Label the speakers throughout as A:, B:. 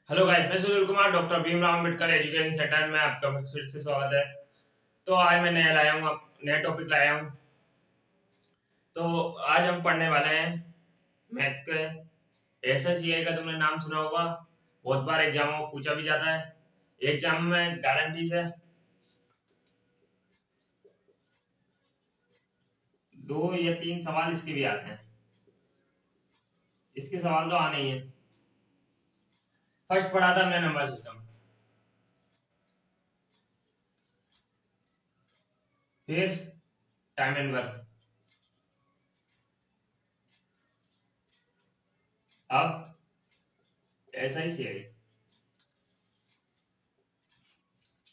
A: Hello guys, मैं Sunil Kumar, doctor Bhimrao Ambedkar education centre में आपका फिर से स्वागत है। तो आज मैं नया लाया हूँ, नया टॉपिक लाया हूँ। तो आज हम पढ़ने वाले हैं मैथ के एसएससीआई का। तुमने नाम सुना होगा, बहुत बार एग्जाम में पूछा भी जाता है। एग्जाम में गारंटी से 2 या 3 सवाल इसके भी आते हैं। इसके सवाल तो आने ही है। फर्स्ट पढ़ा था हमने नंबर सिस्टम, फिर टाइम एंड वर्क। अब एसआईसीआई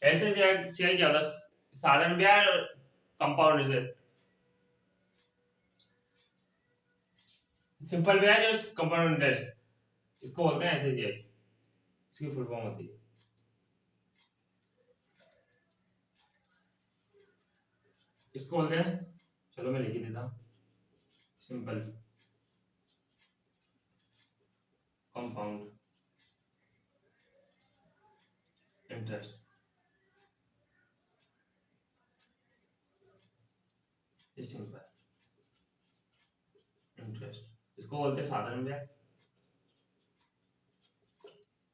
A: एसआईसीआई क्या होता है? साधारण ब्याज और कंपाउंड इंटरेस्ट। सिंपल ब्याज और कंपाउंड इंटरेस्ट, इसको बोलते हैं एसआईसीआई। इसकी फुल फॉर्म होती है। इसको बोलते हैं, चलो मैं लिख ही देता हूँ, सिंपल कंपाउंड इंटरेस्ट। ये सिंपल इंटरेस्ट, इसको बोलते हैं साधारण ब्याज,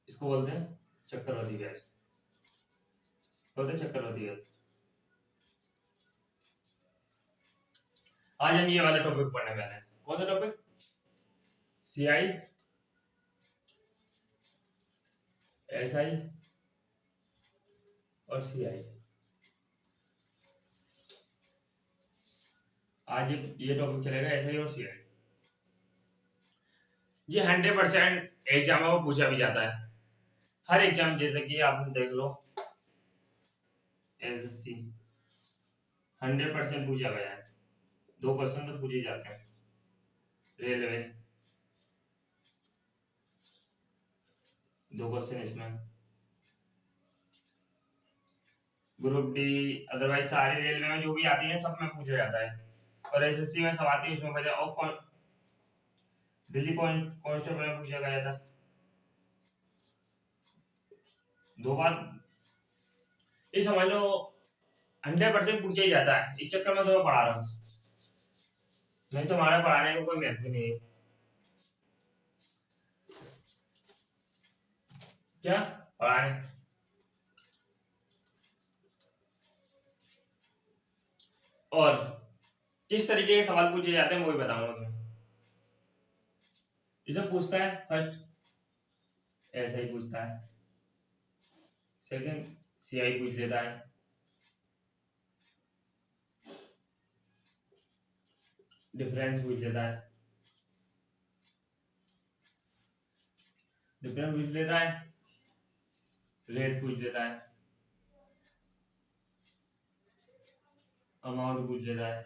A: इसको बोलते हैं चक्रवृद्धि ब्याज, बोलते हैं चक्रवृद्धि ब्याज। आज हम ये वाला टॉपिक पढ़ने वाले हैं। कौन सा टॉपिक? सीआई, एसआई और सीआई। आज ये टॉपिक चलेगा, एसआई और सीआई। ये 100% एग्जाम में पूछा भी जाता है। हर एग्जाम, जैसे कि आप देख लो, एसएससी 100% पूछा गया है। 2% तो पूछे जाते हैं। रेलवे 2 क्वेश्चन इसमें, ग्रुप डी, अदरवाइज सारी रेलवे में जो भी आती है सब में पूछा जाता है। और एसएससी में सब आती है उसमें बचा। और दिल्ली कांस्टेबल में पूछा गया था 2 बार। ये समझ लो 100% पूछा ही जाता है। इस चक्कर में तो मैं पढ़ा रहा हूँ, नहीं तो हमारे पढ़ाने का कोई महत्व नहीं है। क्या पढ़ाने? और किस तरीके के सवाल पूछे जाते हैं वो भी बताऊंगा तुम्हें। इसे पूछता है फर्स्ट, ऐसा ही पूछता है। सेकंड, सीआई पूछ लेता है। डिफरेंस पूछ लेता है, डिफरेंस पूछ लेता है। रेट पूछ लेता है, अमाउंट पूछ लेता है,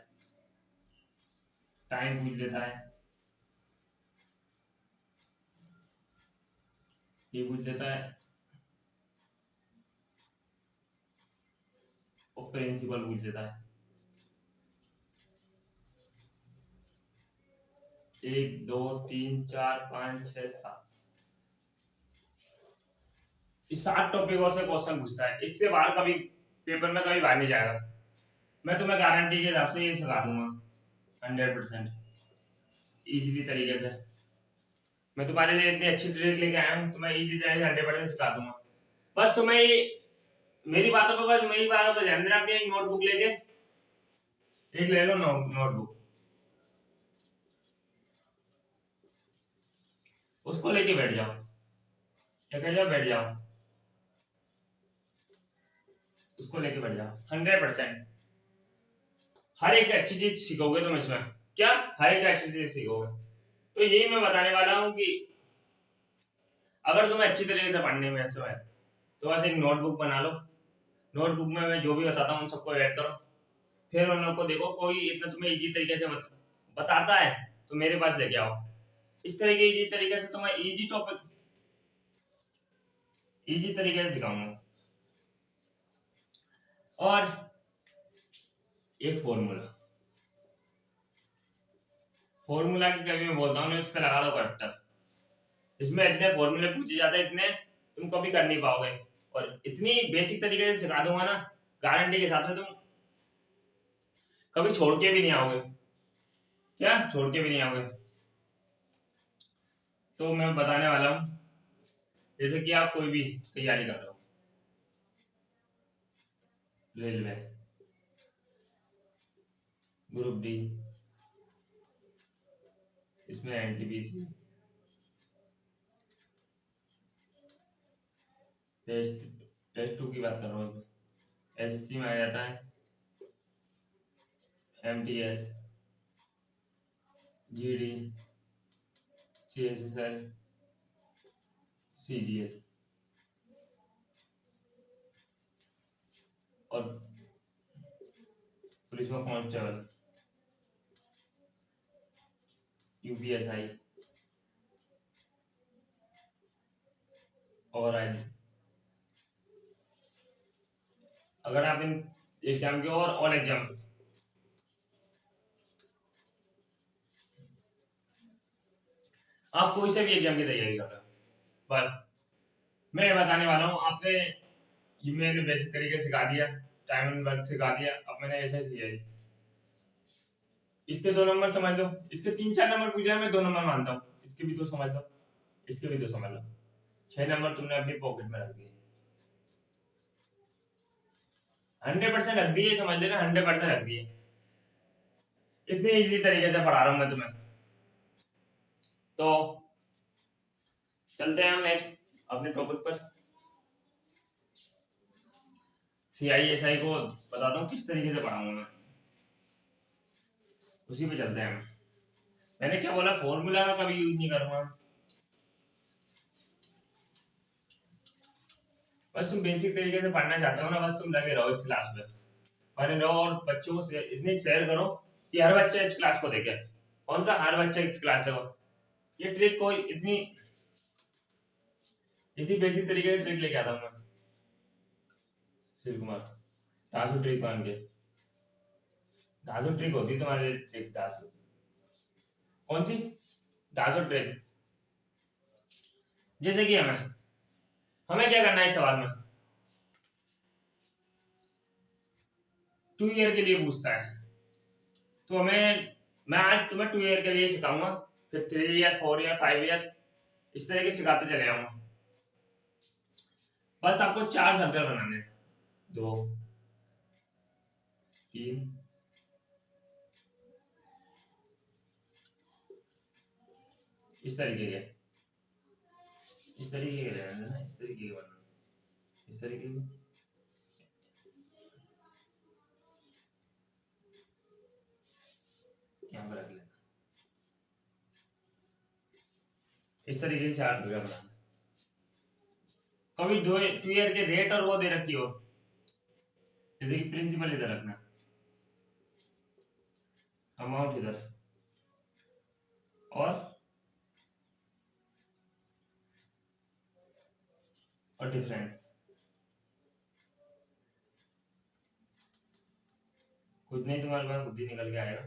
A: टाइम पूछ लेता है, ये पूछ लेता है, और प्रिंसिपल पूछ लेता है। 1 2 3 4 5 6 7, इस 7 टॉपिकों से क्वेश्चन पूछता है। इससे बाहर कभी पेपर में कभी बाहर नहीं जाएगा। मैं तुम्हें गारंटी के हिसाब से ये सिखा दूंगा 100% इजीली तरीके से। मैं तुम्हारे लिए इतनी अच्छी ट्रिक लेके आया हूँ, तुम्हें इजी तरीके से 100% सिखा दूंगा। बस तुम्हें मेरी बातों पर, बस मेरी बातों पर ध्यान देना। अपनी एक नोटबुक लेके, एक ले लो नोटबुक, उसको लेके बैठ जाओ, क्या कह जाओ, बैठ जाओ, उसको लेके बैठ जाओ। 100% हर एक अच्छी चीज सीखोगे तुम इसमें। क्या? हर एक अच्छी चीज सीखोगे। तो यही मैं बताने वाला हूँ कि अगर तुम्हें अच्छी तरीके से पढ़ने में ऐसा है तो बस एक नोटबुक बना लो। नोटबुक में मैं जो भी बताता हूँ उन सबको ऐड करो। फिर उन लोग को देखो, कोई इतना तुम्हें इजी तरीके से बताता है तो मेरे पास लेके आओ। इस तरह के इजी तरीके से तुम्हें इजी टॉपिक इजी तरीके से सिखाऊंगा। और एक फॉर्मूला, फॉर्मूला की कभी मैं बोलता हूँ, उस पर लगा दो करेक्टस। इसमें इतने फॉर्मूले पूछे जाते हैं, इतने तुम कभी कर नहीं पाओगे। और इतनी बेसिक तरीके से सिखा दूंगा ना, गारंटी के हिसाब से तुम कभी छोड़ के भी नहीं आओगे। क्या छोड़ के भी नहीं आओगे। तो मैं बताने वाला हूँ, जैसे कि आप कोई भी तैयारी कर रहे हो, रेलवे, ग्रुप डी, इसमें एनटीपीसी, टेस्ट टेस्ट 2 की बात कर रहा हूँ, एसएससी में आ जाता है एमटीएस, जीडी, सीएसएसएल, सीजीएल, और पुलिस में कांस्टेबल, यूपीएसआई, और आई। अगर आप इन एग्जाम के और ऑल एग्जाम, आप कोई से भी एग्जाम की तैयारी कर रहे हो, बस मैं ये बताने वाला हूँ आपने, ये मैंने बेसिक तरीके से सिखा दिया, टाइम एंड वर्क सिखा दिया, अब मैंने ऐसे ही है। इसके 2 नंबर समझ लो, इसके 3-4 नंबर पूछा, मैं 2 नंबर मानता हूँ, इसके भी 2 समझ लो, इसके भी 2 समझ लो, 6 नंबर तुमने अपनी पॉकेट में रख दिए। 100% रख दिए, समझ लेना 100% रख दिए। इतनी इजी तरीके से पढ़ा रहा हूँ मैं तुम्हें। तो चलते हैं हम नेक्स्ट अपने टॉपिक पर। सीआईएसआई को बताता हूँ किस तरीके से पढ़ाऊंगा मैं, उसी पे चलते हैं। मैंने क्या बोला, फॉर्मूला का कभी यूज नहीं करूंगा। बस तुम बेसिक तरीके से पढ़ना चाहते हो ना, बस तुम लगे रहो इस क्लास में, बने रहो, और बच्चों को इतनी शेयर करो कि हर बच्चा इस क्लास को देखे। कौन सा हर बच्चा इस क्लास देखो, ये ट्रिक कोई इतनी इतनी बेसिक तरीके की ट्रिक लेके आता हूँ मैं, शिव कुमार, दासू ट्रिक मान के। दासू ट्रिक होती है तुम्हारे लिए, ट्रिक दासू, कौन सी दासू ट्रिक। जैसे कि हमें हमें क्या करना है इस सवाल में, 2 ईयर के लिए पूछता है, तो हमें, मैं आज तुम्हें 2 ईयर के लिए सिखाऊंगा, फिर 3 ईयर, 4 ईयर, 5 ईयर, इस तरह के सिखाते चले जाऊंगा। बस आपको 4 सर्कल बनाने हैं, 2, 3, इस तरीके के, इस तरीके के रहने देना, इस तरीके के बनाना, इस तरीके के, यहाँ पर रख लेना, इस तरीके के 4 सर्कल बनाना। कभी 2 ईयर के रेट और वो दे रखी हो, जैसे कि प्रिंसिपल इधर रखना, अमाउंट इधर, और डिफरेंस, खुद नहीं, तुम्हारे पास खुद ही निकल के आएगा।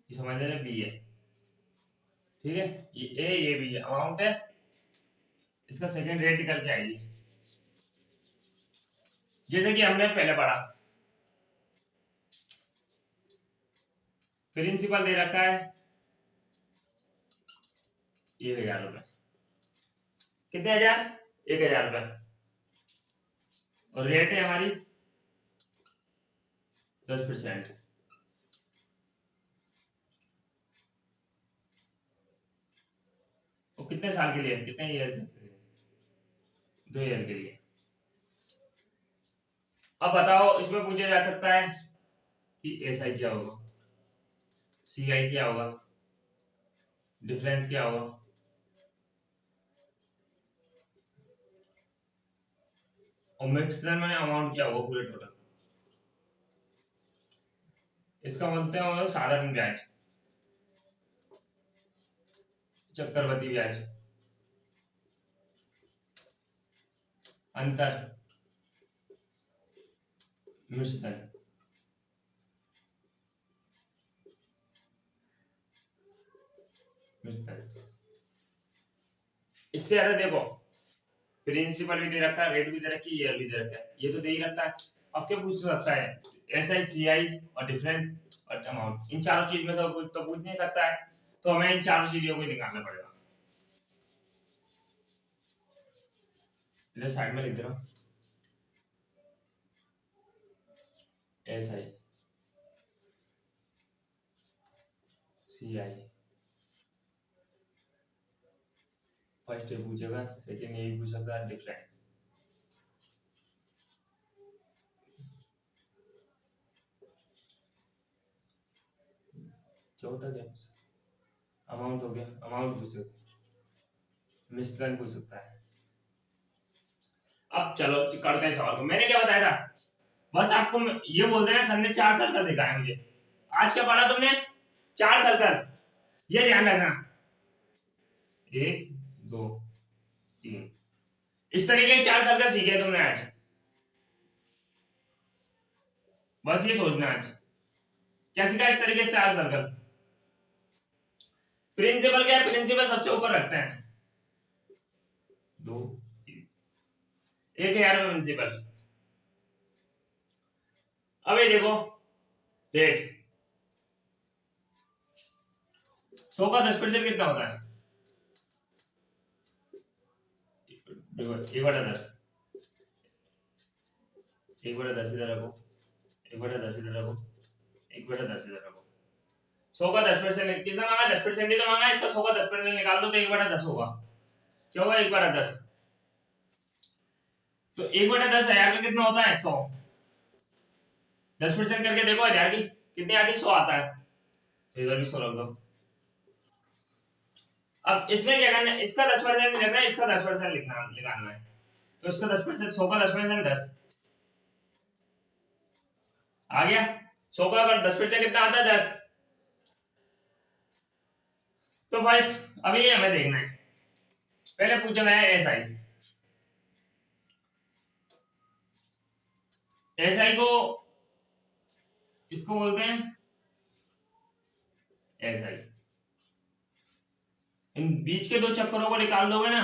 A: ये समझ लेना बी है, ठीक है, ये ए ये बी है, अमाउंट है, इसका सेकंड रेट निकल के आएगी। जैसे कि हमने पहले पढ़ा, प्रिंसिपल दे रखा है 1,000 रुपए, कितने हजार, 1,000 रुपए, और रेट है हमारी 10%। और कितने साल के लिए, कितने ईयर के लिए, 2 ईयर के लिए। अब बताओ, इसमें पूछा जा सकता है कि एस आई क्या होगा, सी आई क्या होगा, डिफरेंस क्या होगा, और मिक्सर में अमाउंट क्या होगा पूरे टोटल। इसका बोलते हैं साधारण ब्याज, चक्रवृद्धि ब्याज, अंतर, मिश्रण, मिश्रण, इससे ज्यादा देखो, प्रिंसिपल भी दे रखा है, रेट भी दे रखी है, ईयर भी दे रखा है, ये तो दे ही रखा है। अब क्या पूछ सकता है, एसआई, सीआई और डिफरेंट और अमाउंट, इन चारों चीज में तो पूछ नहीं सकता है, तो हमें इन चारों चीजों को निकालना पड़ेगा। इधर साइड में लिख दे रहा हूँ, एसआई, सीआई, फर्स्ट ये पूछेगा, सेकंड ये पूछेगा, डिफरेंट। चौथा क्या, अमाउंट हो गया, अमाउंट पूछ सकता है, मिसलन पूछ सकता है। अब चलो करते हैं सवाल को। मैंने क्या बताया था, बस आपको ये बोल देना सर ने 4 साल का दिखाया मुझे। आज क्या पढ़ा तुमने, 4 साल का, ये ध्यान रखना। 1 2 3, इस तरीके के 4 साल का सीखे तुमने आज, बस ये सोचना आज क्या सीखा इस तरीके से 4 साल का। प्रिंसिपल क्या है, प्रिंसिपल सबसे ऊपर रखते हैं, 2 3, 1000 में प्रिंसिपल। अब ये देखो रेट, 100 का 10% कितना होता है, देखो 1/10, 1/10 इधर रखो, 1/10 इधर रखो, 1/10 इधर रखो। 100 का 10% किसने मांगा, 10% ही तो मांगा है, इसका 100 का 10% निकाल दो तो 1/10 होगा। क्या होगा 1/10, तो 1/10 हजार का कितना होता है 100, 10% करके देखो हजार की कितनी आती है, 100 आता है, तो इधर भी 100 रख दो। अब इसमें क्या करना है, इसका 10% नहीं लिखना है, इसका 10% लिखना निकालना है, तो इसका 10%, 100 का 10% 10 आ गया। 100 का अगर 10% कितना आता है 10, तो फर्स्ट अभी ये हमें देखना है, पहले पूछा गया है एसआई, एसआई को इसको बोलते हैं एसआई। इन बीच के 2 चक्करों को निकाल दोगे ना,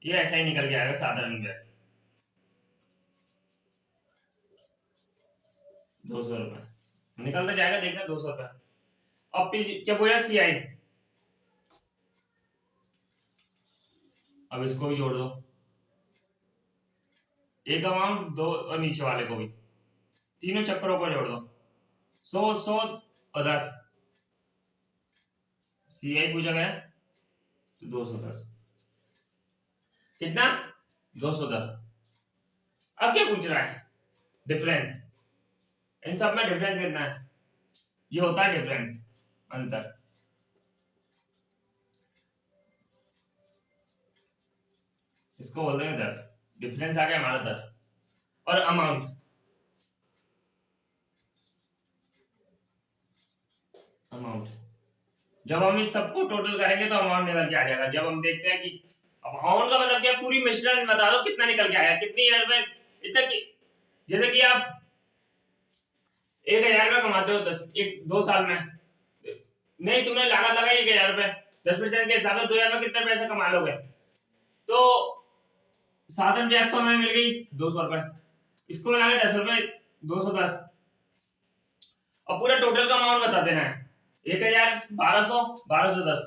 A: ये ऐसा ही निकल के आएगा साधारण ब्याज, 200 रुपए निकलता जाएगा, देखना 200 रुपए। अब क्या बोला सीआई, अब इसको भी जोड़ दो, एक अमाउंट, 2 और नीचे वाले को भी, तीनों चक्करों को जोड़ दो, 100 100 और 10, सीआई पूछा गया तो 210, कितना 210। अब क्या पूछ रहा है, डिफरेंस, इन सब में डिफरेंस कितना है, ये होता है डिफरेंस, अंतर। इसको बोल देंगे 10, डिफरेंस आ गया हमारा 10। और अमाउंट, अमाउंट जब हम इस सबको टोटल करेंगे तो अमाउंट निकल के आ जाएगा। जब हम देखते हैं कि अमाउंट का मतलब क्या, पूरी मिश्रण बता दो कितना निकल के आया, कितनी ईयर में इतना की, जैसे कि आप 1000 रुपए कमाते हो 2 साल में, नहीं तुमने लागत लगाई 1000 रुपए, 10% के हिसाब से 2000 में कितने पैसे कमा लोगे, तो साधन ब्याज तो हमें मिल गई 200 रुपए, इसको मिला के 10 रुपए, 210। अब पूरा टोटल का अमाउंट बता देना है, 1000, 1200, 1210,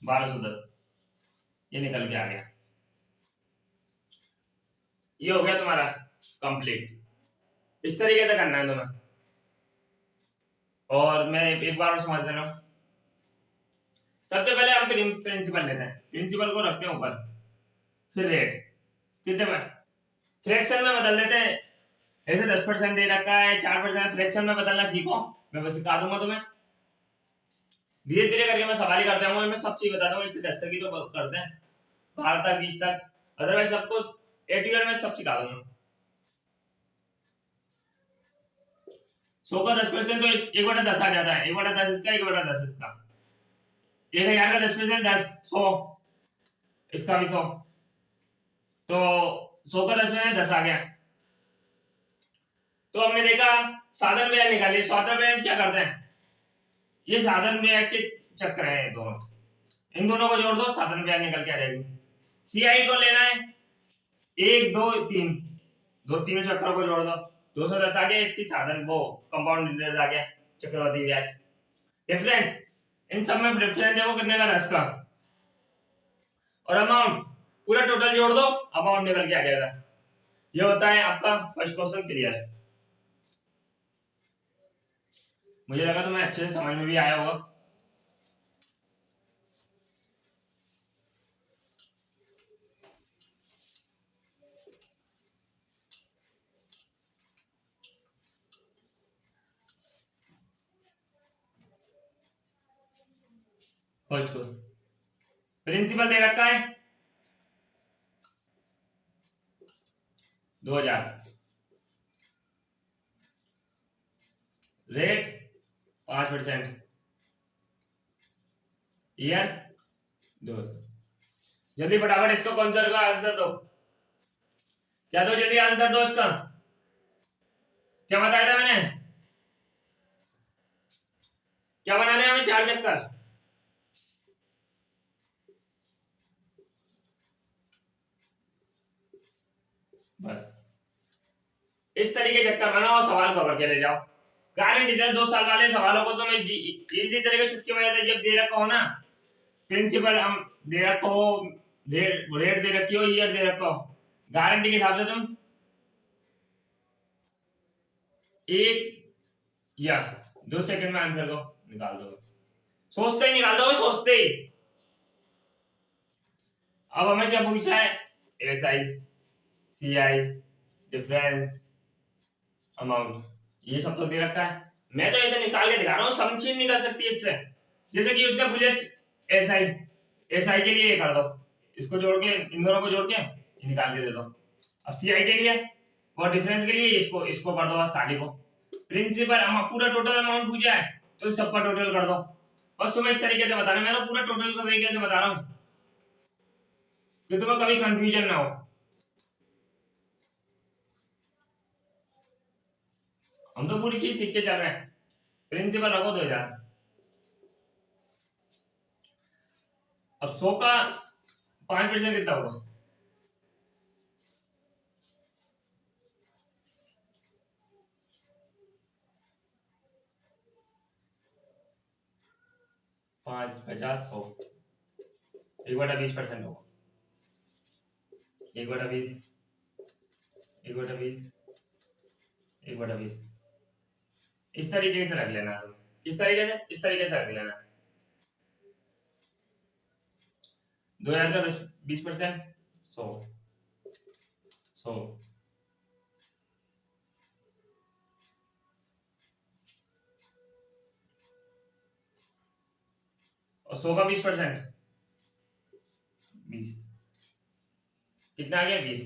A: 1210, ये निकल के आ गया। ये हो गया तुम्हारा कंप्लीट, इस तरीके से करना है तुम्हें। और मैं एक बार और समझ लेना, सबसे पहले हम प्रिंसिपल लेते हैं, प्रिंसिपल को रखते हैं ऊपर, फिर रेट कितने में, फ्रैक्शन में बदल देते हैं, ऐसे 10% दे रखा है, 4%, फ्रैक्शन में बदलना सीखो, मैं बस सिखा दूंगा तुम्हें, धीरे धीरे करके मैं सवाल ही करता हूँ, मैं सब चीज बता दूंगा, 1 से 10 तक ही तो करते हैं, 12 तक 20 तक, अदरवाइज सबको एटीएल में सब सिखा दूंगा। 100 का 10% तो 1/10 आ जाता है, 1/10 इसका, 1/10 इसका, 1000 का 10% 10, 100, इसका भी 100, तो 100 का 10% 10 आ गया। तो हमने देखा साधन ब्याज निकालिए, साधन ब्याज क्या करते हैं, ये साधन ब्याज के चक्र है दोनों, इन दोनों को जोड़ दो, साधन ब्याज निकल के आ जाएगी। सीआई को लेना है 1 2 3, दो तीनों चक्रों को जोड़ दो, 210 आ गया, इसकी साधन वो कंपाउंड इंटरेस्ट आ गया, चक्रवर्ती ब्याज। डिफरेंस इन सब में डिफरेंस देखो कितने का, 10 का। और अमाउंट पूरा टोटल जोड़ दो, अमाउंट निकल के आ जाएगा। ये होता है आपका फर्स्ट क्वेश्चन क्लियर है। मुझे लगा तुम्हें अच्छे से समझ में भी आया होगा। फर्स्ट क्वेश्चन प्रिंसिपल दे रखा है 2000, रेट 5%, ईयर 2। जल्दी फटाफट इसको कौन सा आंसर दो, क्या दो, जल्दी आंसर दो इसका। क्या बताया था मैंने, क्या बनाने हमें 4 चक्कर। बस इस तरीके चक्कर बनाओ, सवाल को करके ले जाओ। गारंटी दे 2 साल वाले सवालों को तो मैं इजी तरीके छुट्टी में जब दे रखा हो ना, प्रिंसिपल हम दे रखो हो, रेट दे रखी हो, ईयर दे रखो, गारंटी के हिसाब से तुम 1 या 2 सेकंड में आंसर को निकाल दो, सोचते ही निकाल दो, सोचते ही। अब हमें क्या पूछा है, एसआई, सीआई, डिफरेंस, अमाउंट, ये सब तो दे रखा है। मैं तो ऐसे निकाल के दिखा रहा हूँ, सम चीज निकल सकती है इससे। जैसे कि उसने पूछे एसआई, एसआई के लिए ये कर दो, इसको जोड़ के, इन दोनों को जोड़ के निकाल के दे दो। अब सीआई के लिए और डिफरेंस के लिए इसको इसको कर दो बस, खाली को। प्रिंसिपल हम पूरा टोटल अमाउंट पूछा है तो सबका टोटल कर दो बस। तुम्हें इस तरीके से बता रहा हूं, मैं तो पूरा टोटल को तरीके से बता रहा हूँ कि तुम्हें कभी कंफ्यूजन ना हो। हम तो पूरी चीज सीख के चल रहे हैं। प्रिंसिपल रखो 2000। अब 100 का 5% कितना होगा, 5 50 100, 1/20% होगा, 1/20, 1/20, 1/20। इस तरीके से रख लेना तुम, इस तरीके से, इस तरीके से रख लेना। 2000 का 20%, 100, 100, और 100 का 20%, 20, कितना आ गया, 20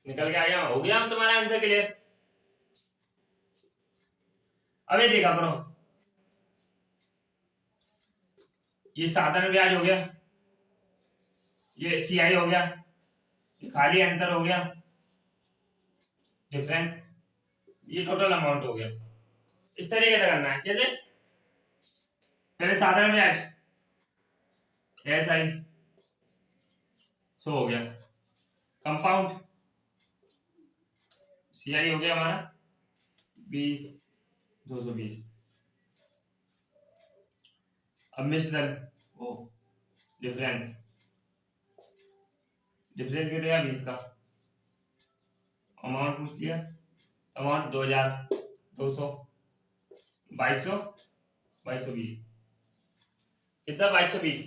A: निकल के आ गया। हो गया तुम्हारा आंसर क्लियर। अब ये देखा करो, ये साधारण ब्याज हो गया, ये सीआई हो गया, ये खाली अंतर हो गया, डिफरेंस, ये टोटल अमाउंट हो गया। इस तरीके से करना है। कैसे, पहले साधारण ब्याज एसआई 100 हो गया, कंपाउंड सीआई हो गया हमारा 20, 220। अब मिश्रण वो डिफरेंस, डिफरेंस कितना 20 का, अमाउंट पूछ लिया, अमाउंट 2000, 200, 2200, 2220, कितना 2220।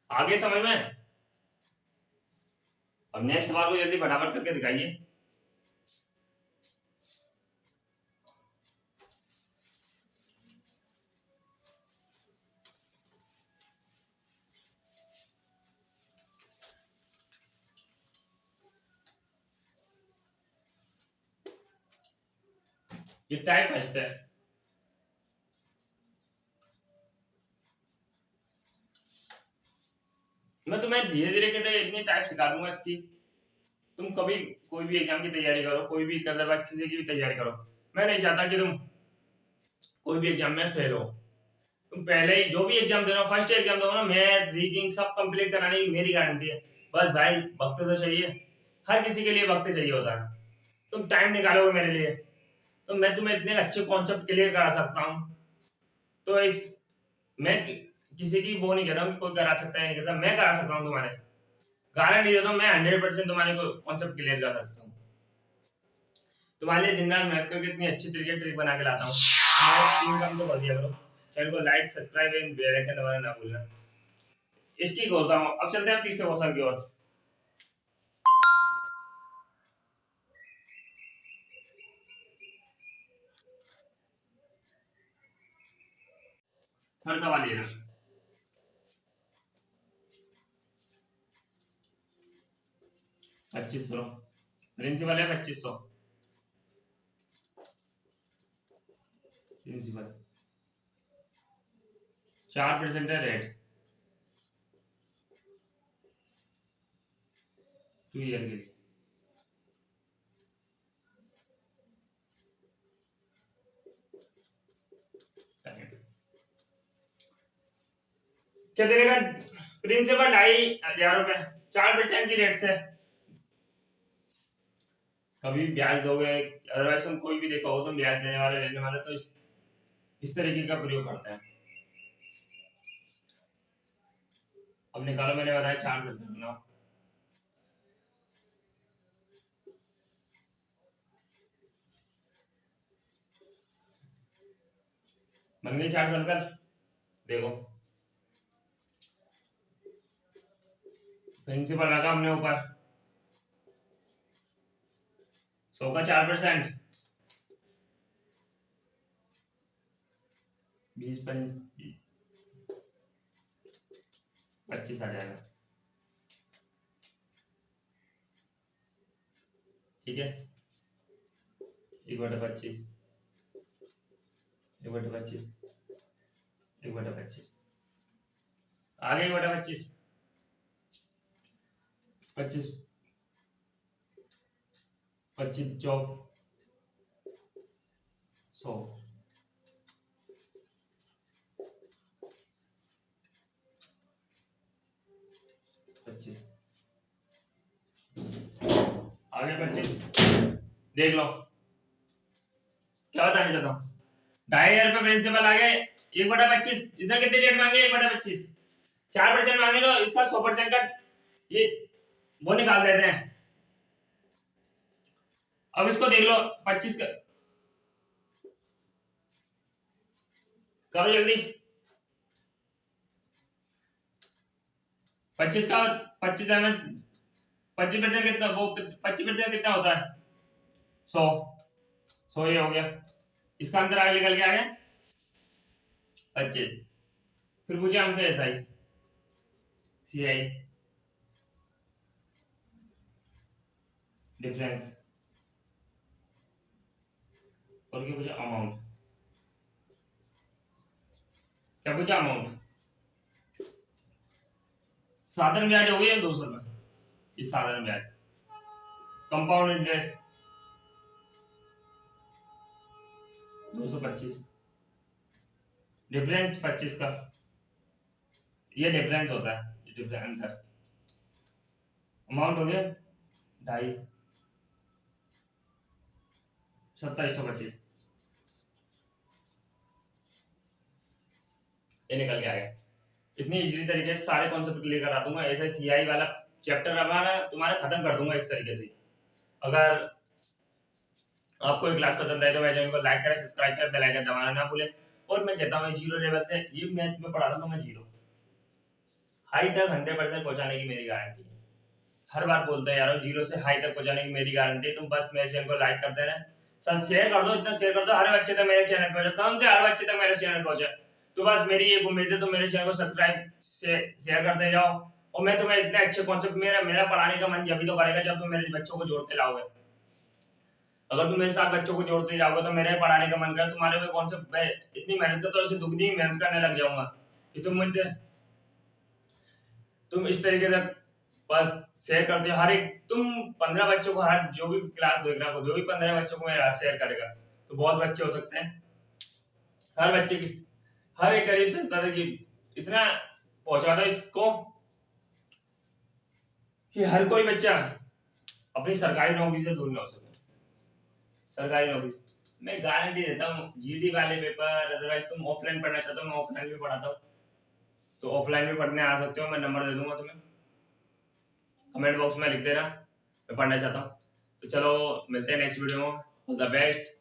A: आगे समझ में। अब नेक्स्ट सवाल को जल्दी फटाफट करके दिखाइए। ये टाइप फर्स्ट है। मैं तुम्हें धीरे धीरे कहते इतनी टाइप सिखा दूंगा इसकी, तुम कभी कोई भी एग्जाम की तैयारी करो, कोई भी अदरवाइज किसी की भी तैयारी करो, मैं नहीं चाहता कि तुम कोई भी एग्जाम में फेल हो। तुम पहले ही जो भी एग्जाम दे रहे हो, फर्स्ट एग्जाम दो ना, मैथ रीजनिंग सब कंप्लीट कराने की मेरी गारंटी है। बस भाई वक्त तो चाहिए, हर किसी के लिए वक्त चाहिए होता है। तुम टाइम निकालोगे मेरे लिए तो मैं तुम्हें इतने अच्छे कॉन्सेप्ट क्लियर करा सकता हूँ। तो इस मैं किसी की वो नहीं कहता हूँ कि कोई करा सकता है नहीं कहता, मैं करा सकता हूँ तुम्हारे, गारंटी देता हूँ मैं 100% तुम्हारे को कॉन्सेप्ट क्लियर कर सकता हूँ। तुम्हारे लिए दिन रात मेहनत करके इतनी अच्छी तरीके ट्रिक बना के लाता हूँ। तुम्हारे स्क्रीन काम तो कर दिया करो, चैनल को like subscribe and bell icon दबाना ना भूलना। इसकी बोलता हूँ। अब चलते हैं तीसरे क्वेश्चन की ओर। हर सवाल ये रहा। 2500 प्रिंसिपल है, 2500 प्रिंसिपल, 4% है रेट 2 ईयर के लिए। क्या देगा प्रिंसिपल? 2500 रुपए, 4% की रेट से। कभी ब्याज दोगे, अदरवाइज तुम कोई भी देखो तुम ब्याज देने वाले लेने वाले तो इस तरीके का प्रयोग करते हैं। अब निकालो, मैंने बताया 4 से ना। बन गई 4 सर्कल। देखो प्रिंसिपल रखा हमने ऊपर 100 का 4%, 25 आ जाएगा। ठीक है, 1/25, 1/25, 1/25 आ गई, 1/25, 25, 25 चौक 100, 25 आगे 25। देख लो क्या बताने चाहता हूँ। 2500 प्रिंसिपल आ गए, 1/25। इसने कितनी रेट मांगे? 1/25। 4% मांगे तो इसका 100% का ये वो निकाल देते हैं। अब इसको देख लो, 25 का करो जल्दी। 25 का 25 में 25% कितना, वो 25% कितना होता है? 100, 100 ये हो गया। इसका अंतर आगे निकल के आ गया 25। फिर पूछे हमसे S I C I difference, और क्या पूछा? अमाउंट। क्या पूछा? अमाउंट। साधारण ब्याज हो गई 200 रुपए, इस साधारण ब्याज। कंपाउंड इंटरेस्ट 225, डिफरेंस 25 का, ये डिफरेंस होता है, डिफरेंस अंतर। अमाउंट हो गया 2.5, 2725, ये निकल के आएगा। इतनी इजीली तरीके से सारे कॉन्सेप्ट क्लियर करा दूंगा। ऐसे सीआई वाला चैप्टर हमारा तुम्हारा खत्म कर दूंगा इस तरीके से। अगर आपको ये क्लास पसंद आए तो मेरे चैनल को लाइक करें, सब्सक्राइब करें, बेल आइकन दबाना ना भूलें। और मैं कहता हूँ जीरो लेवल से ये मैथ में पढ़ा था तो मैं जीरो हाई तक 100% पहुंचाने की मेरी गारंटी है। हर बार बोलते हैं यार, जीरो से हाई तक पहुंचाने की मेरी गारंटी है। तुम बस मेरे चैनल को लाइक करते रहे, सर शेयर कर दो, इतना शेयर कर दो हर बच्चे तक मेरे चैनल पहुंचे। कौन से हर बच्चे तक मेरे चैनल पहुंचे? तो बस मेरी एक उम्मीद है, तो मेरे चैनल को सब्सक्राइब से शेयर करते जाओ। और मैं तुम्हें इतने अच्छे कॉन्सेप्ट, मेरा मेरा पढ़ाने का मन जब भी तो करेगा जब तुम मेरे बच्चों को जोड़ते लाओगे। अगर तुम मेरे साथ बच्चों को जोड़ते जाओगे तो मेरे पढ़ाने का मन कर, तुम्हारे में कॉन्सेप्ट मैं इतनी मेहनत करता हूँ, दुगनी मेहनत करने लग जाऊंगा कि तुम इस तरीके से बस शेयर करते हो। हर एक तुम 15 बच्चों को, हर जो भी क्लास देख रहा हो, जो भी 15 बच्चों को मेरा शेयर करेगा तो बहुत बच्चे हो सकते हैं। हर बच्चे की हर एक गरीब सोचता था कि इतना पहुंचा दो इसको कि हर कोई बच्चा अपनी सरकारी नौकरी से दूर ना हो सके। सरकारी नौकरी मैं गारंटी देता हूँ, जीडी वाले पेपर अदरवाइज तुम ऑफलाइन पढ़ना चाहते हो, मैं ऑफलाइन भी पढ़ाता हूँ, तो ऑफलाइन भी पढ़ने आ सकते हो, मैं नंबर दे दूंगा तुम्हें, कमेंट बॉक्स में लिख देना, मैं पढ़ना चाहता हूँ। तो चलो मिलते हैं नेक्स्ट वीडियो में, ऑल द बेस्ट।